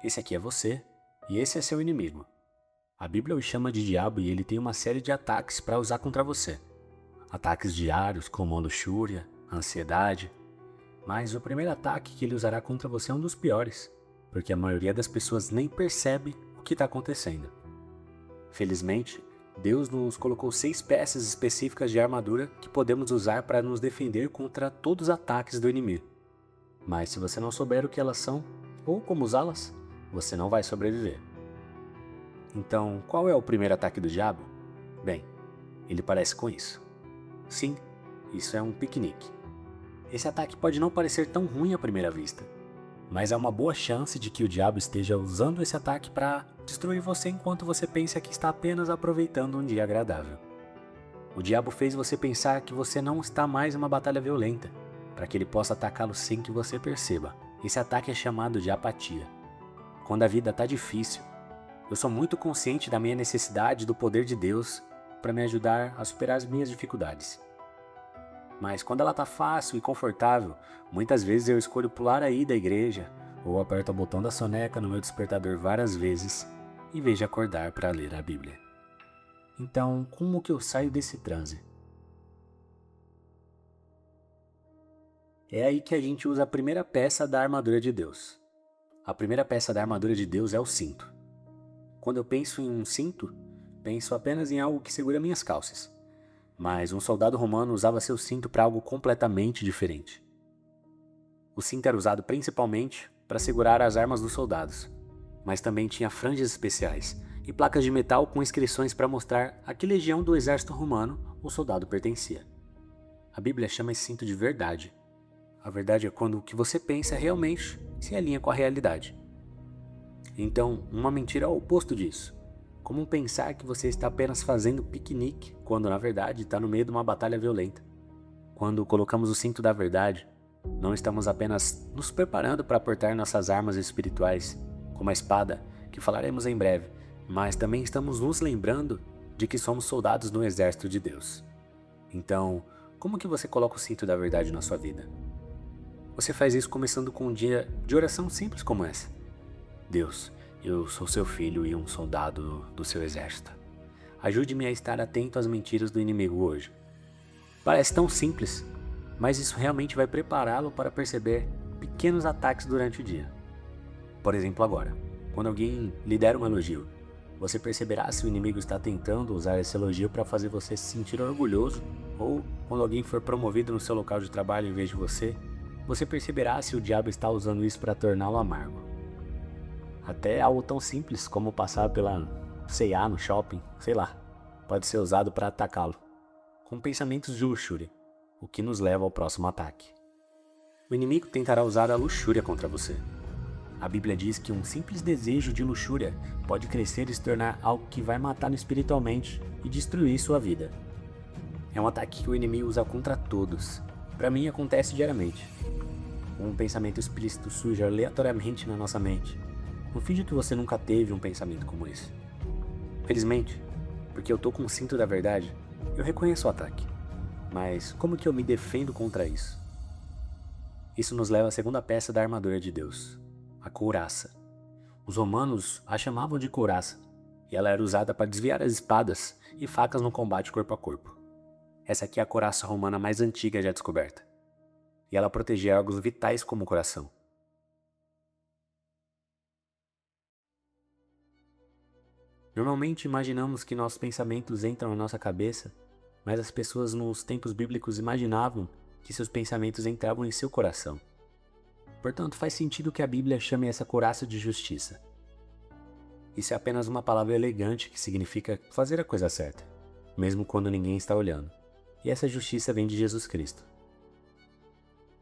esse aqui é você e esse é seu inimigo. A Bíblia o chama de diabo e ele tem uma série de ataques para usar contra você. Ataques diários como a luxúria, a ansiedade. Mas o primeiro ataque que ele usará contra você é um dos piores, porque a maioria das pessoas nem percebe o que está acontecendo. Felizmente, Deus nos colocou 6 peças específicas de armadura que podemos usar para nos defender contra todos os ataques do inimigo. Mas se você não souber o que elas são, ou como usá-las, você não vai sobreviver. Então, qual é o primeiro ataque do diabo? Bem, ele parece com isso. Sim, isso é um piquenique. Esse ataque pode não parecer tão ruim à primeira vista, mas há uma boa chance de que o diabo esteja usando esse ataque para destruir você enquanto você pensa que está apenas aproveitando um dia agradável. O diabo fez você pensar que você não está mais em uma batalha violenta, para que ele possa atacá-lo sem que você perceba. Esse ataque é chamado de apatia. Quando a vida está difícil, eu sou muito consciente da minha necessidade do poder de Deus para me ajudar a superar as minhas dificuldades. Mas quando ela está fácil e confortável, muitas vezes eu escolho pular aí da igreja ou aperto o botão da soneca no meu despertador várias vezes em vez de acordar para ler a Bíblia. Então, como que eu saio desse transe? É aí que a gente usa a primeira peça da armadura de Deus. A primeira peça da armadura de Deus é o cinto. Quando eu penso em um cinto, penso apenas em algo que segura minhas calças. Mas um soldado romano usava seu cinto para algo completamente diferente. O cinto era usado principalmente para segurar as armas dos soldados, mas também tinha franjas especiais e placas de metal com inscrições para mostrar a que legião do exército romano o soldado pertencia. A Bíblia chama esse cinto de verdade. A verdade é quando o que você pensa realmente se alinha com a realidade. Então, uma mentira é o oposto disso. Como pensar que você está apenas fazendo piquenique, quando na verdade está no meio de uma batalha violenta. Quando colocamos o cinto da verdade, não estamos apenas nos preparando para portar nossas armas espirituais, como a espada, que falaremos em breve, mas também estamos nos lembrando de que somos soldados no exército de Deus. Então, como que você coloca o cinto da verdade na sua vida? Você faz isso começando com um dia de oração simples como essa. Deus, eu sou seu filho e um soldado do seu exército. Ajude-me a estar atento às mentiras do inimigo hoje. Parece tão simples, mas isso realmente vai prepará-lo para perceber pequenos ataques durante o dia. Por exemplo, agora, quando alguém lhe der um elogio, você perceberá se o inimigo está tentando usar esse elogio para fazer você se sentir orgulhoso, ou quando alguém for promovido no seu local de trabalho em vez de você perceberá se o diabo está usando isso para torná-lo amargo. Até algo tão simples como passar pela C&A no shopping, sei lá, pode ser usado para atacá-lo, com pensamentos de luxúria, o que nos leva ao próximo ataque. O inimigo tentará usar a luxúria contra você. A Bíblia diz que um simples desejo de luxúria pode crescer e se tornar algo que vai matá-lo espiritualmente e destruir sua vida. É um ataque que o inimigo usa contra todos. Para mim acontece diariamente. Um pensamento explícito surge aleatoriamente na nossa mente. Não finge que você nunca teve um pensamento como esse. Felizmente, porque eu tô com o cinto da verdade, eu reconheço o ataque. Mas como que eu me defendo contra isso? Isso nos leva à segunda peça da armadura de Deus, a couraça. Os romanos a chamavam de couraça, e ela era usada para desviar as espadas e facas no combate corpo a corpo. Essa aqui é a couraça romana mais antiga já descoberta, e ela protegia órgãos vitais como o coração. Normalmente imaginamos que nossos pensamentos entram na nossa cabeça, mas as pessoas nos tempos bíblicos imaginavam que seus pensamentos entravam em seu coração. Portanto, faz sentido que a Bíblia chame essa couraça de justiça. Isso é apenas uma palavra elegante que significa fazer a coisa certa, mesmo quando ninguém está olhando. E essa justiça vem de Jesus Cristo.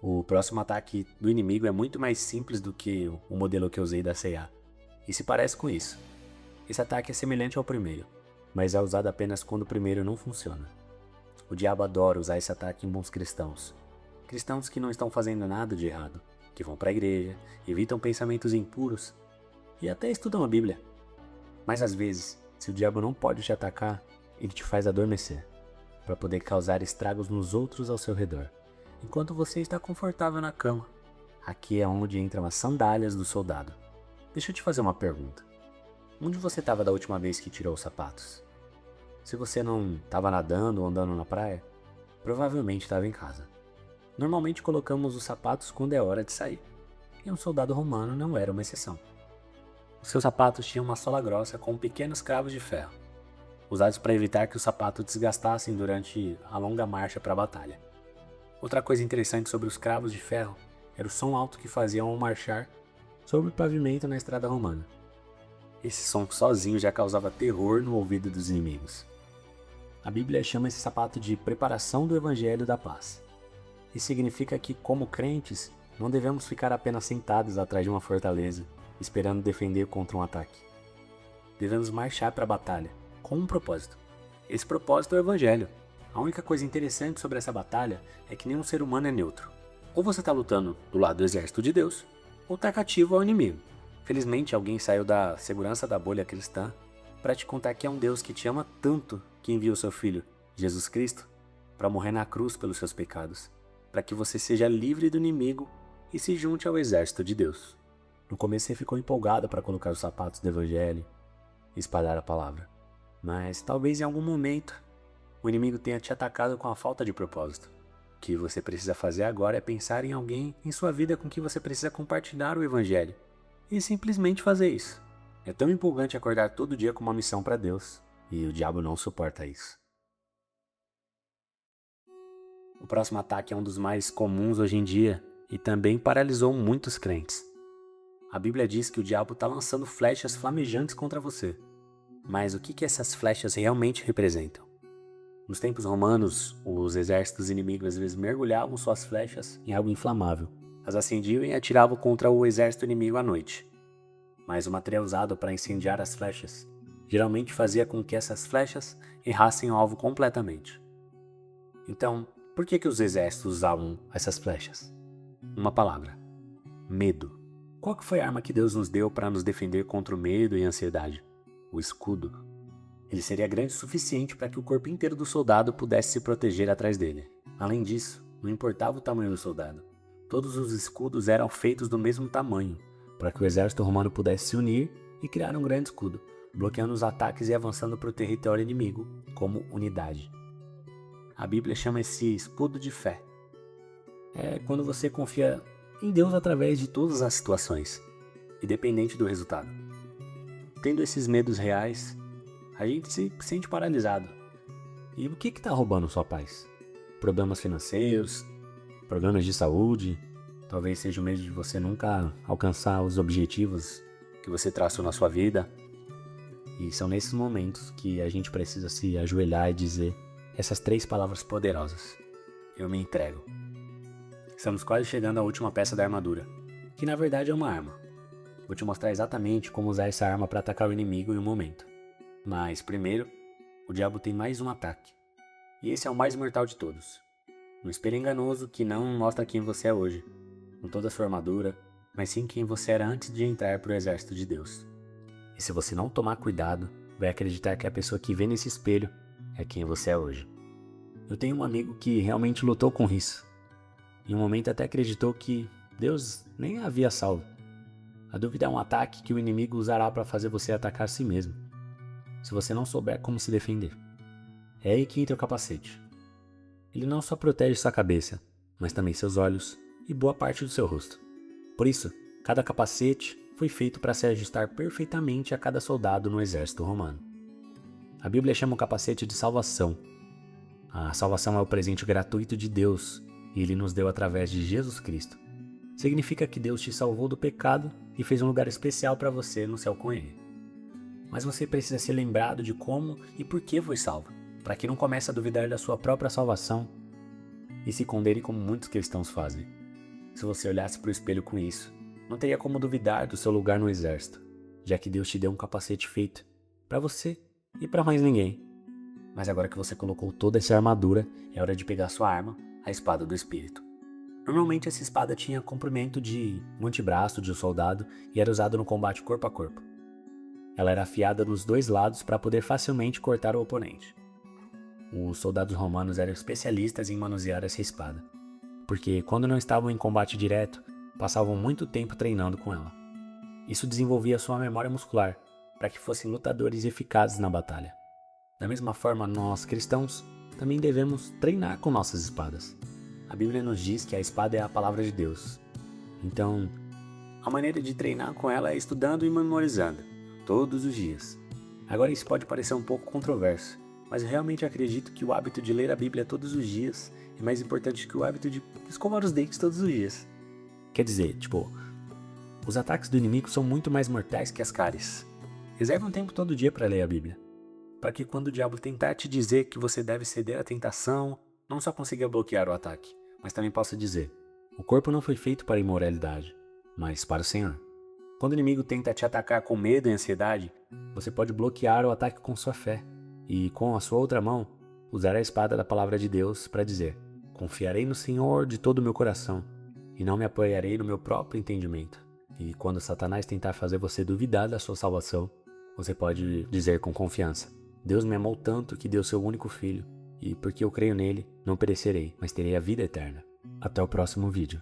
O próximo ataque do inimigo é muito mais simples do que o modelo que eu usei da C&A, e se parece com isso. Esse ataque é semelhante ao primeiro, mas é usado apenas quando o primeiro não funciona. O diabo adora usar esse ataque em bons cristãos. Cristãos que não estão fazendo nada de errado, que vão para a igreja, evitam pensamentos impuros e até estudam a Bíblia. Mas às vezes, se o diabo não pode te atacar, ele te faz adormecer, para poder causar estragos nos outros ao seu redor, enquanto você está confortável na cama. Aqui é onde entram as sandálias do soldado. Deixa eu te fazer uma pergunta. Onde você estava da última vez que tirou os sapatos? Se você não estava nadando ou andando na praia, provavelmente estava em casa. Normalmente colocamos os sapatos quando é hora de sair, e um soldado romano não era uma exceção. Os seus sapatos tinham uma sola grossa com pequenos cravos de ferro, usados para evitar que os sapatos desgastassem durante a longa marcha para a batalha. Outra coisa interessante sobre os cravos de ferro era o som alto que faziam ao marchar sobre o pavimento na estrada romana. Esse som sozinho já causava terror no ouvido dos inimigos. A Bíblia chama esse sapato de preparação do Evangelho da Paz. Isso significa que, como crentes, não devemos ficar apenas sentados atrás de uma fortaleza, esperando defender contra um ataque. Devemos marchar para a batalha, com um propósito. Esse propósito é o Evangelho. A única coisa interessante sobre essa batalha é que nenhum ser humano é neutro. Ou você está lutando do lado do exército de Deus, ou está cativo ao inimigo. Felizmente, alguém saiu da segurança da bolha cristã para te contar que é um Deus que te ama tanto que enviou seu Filho, Jesus Cristo, para morrer na cruz pelos seus pecados, para que você seja livre do inimigo e se junte ao exército de Deus. No começo você ficou empolgado para colocar os sapatos do Evangelho e espalhar a palavra, mas talvez em algum momento o inimigo tenha te atacado com a falta de propósito. O que você precisa fazer agora é pensar em alguém em sua vida com quem você precisa compartilhar o Evangelho e simplesmente fazer isso. É tão empolgante acordar todo dia com uma missão para Deus, e o diabo não suporta isso. O próximo ataque é um dos mais comuns hoje em dia e também paralisou muitos crentes. A Bíblia diz que o diabo está lançando flechas flamejantes contra você. Mas o que essas flechas realmente representam? Nos tempos romanos, os exércitos inimigos às vezes mergulhavam suas flechas em algo inflamável. As acendiam e atiravam contra o exército inimigo à noite. Mas o material usado para incendiar as flechas geralmente fazia com que essas flechas errassem o alvo completamente. Então, por que os exércitos usavam essas flechas? Uma palavra: medo. Qual que foi a arma que Deus nos deu para nos defender contra o medo e a ansiedade? O escudo. Ele seria grande o suficiente para que o corpo inteiro do soldado pudesse se proteger atrás dele. Além disso, não importava o tamanho do soldado. Todos os escudos eram feitos do mesmo tamanho, para que o exército romano pudesse se unir e criar um grande escudo, bloqueando os ataques e avançando para o território inimigo como unidade. A Bíblia chama esse escudo de fé. É quando você confia em Deus através de todas as situações, independente do resultado. Tendo esses medos reais, a gente se sente paralisado. E o que está roubando sua paz? Problemas financeiros? Problemas de saúde? Talvez seja o medo de você nunca alcançar os objetivos que você traçou na sua vida. E são nesses momentos que a gente precisa se ajoelhar e dizer essas 3 palavras poderosas: eu me entrego. Estamos quase chegando à última peça da armadura, que na verdade é uma arma. Vou te mostrar exatamente como usar essa arma para atacar o inimigo em um momento. Mas primeiro, o diabo tem mais um ataque. E esse é o mais mortal de todos. Um espelho enganoso que não mostra quem você é hoje, com toda a sua armadura, mas sim quem você era antes de entrar para o exército de Deus. E se você não tomar cuidado, vai acreditar que a pessoa que vê nesse espelho é quem você é hoje. Eu tenho um amigo que realmente lutou com isso. Em um momento até acreditou que Deus nem a havia salvo. A dúvida é um ataque que o inimigo usará para fazer você atacar a si mesmo, se você não souber como se defender. É aí que entra o capacete. Ele não só protege sua cabeça, mas também seus olhos e boa parte do seu rosto. Por isso, cada capacete foi feito para se ajustar perfeitamente a cada soldado no exército romano. A Bíblia chama o capacete de salvação. A salvação é o presente gratuito de Deus e Ele nos deu através de Jesus Cristo. Significa que Deus te salvou do pecado e fez um lugar especial para você no céu com Ele. Mas você precisa ser lembrado de como e por que foi salvo, para que não comece a duvidar da sua própria salvação e se condene como muitos cristãos fazem. Se você olhasse para o espelho com isso, não teria como duvidar do seu lugar no exército, já que Deus te deu um capacete feito para você e para mais ninguém. Mas agora que você colocou toda essa armadura, é hora de pegar sua arma, a espada do Espírito. Normalmente essa espada tinha comprimento de um antebraço de um soldado e era usada no combate corpo a corpo. Ela era afiada nos 2 lados para poder facilmente cortar o oponente. Os soldados romanos eram especialistas em manusear essa espada, porque quando não estavam em combate direto, passavam muito tempo treinando com ela. Isso desenvolvia sua memória muscular, para que fossem lutadores eficazes na batalha. Da mesma forma, nós cristãos também devemos treinar com nossas espadas. A Bíblia nos diz que a espada é a palavra de Deus. Então, a maneira de treinar com ela é estudando e memorizando, todos os dias. Agora isso pode parecer um pouco controverso, mas eu realmente acredito que o hábito de ler a Bíblia todos os dias é mais importante que o hábito de escovar os dentes todos os dias. Quer dizer, os ataques do inimigo são muito mais mortais que as cáries. Reserve um tempo todo dia para ler a Bíblia, para que quando o diabo tentar te dizer que você deve ceder à tentação, não só consiga bloquear o ataque, mas também possa dizer: o corpo não foi feito para a imoralidade, mas para o Senhor. Quando o inimigo tenta te atacar com medo e ansiedade, você pode bloquear o ataque com sua fé e, com a sua outra mão, usar a espada da palavra de Deus para dizer: confiarei no Senhor de todo o meu coração e não me apoiarei no meu próprio entendimento. E quando Satanás tentar fazer você duvidar da sua salvação, você pode dizer com confiança: Deus me amou tanto que deu seu único filho, e porque eu creio nele, não perecerei, mas terei a vida eterna. Até o próximo vídeo.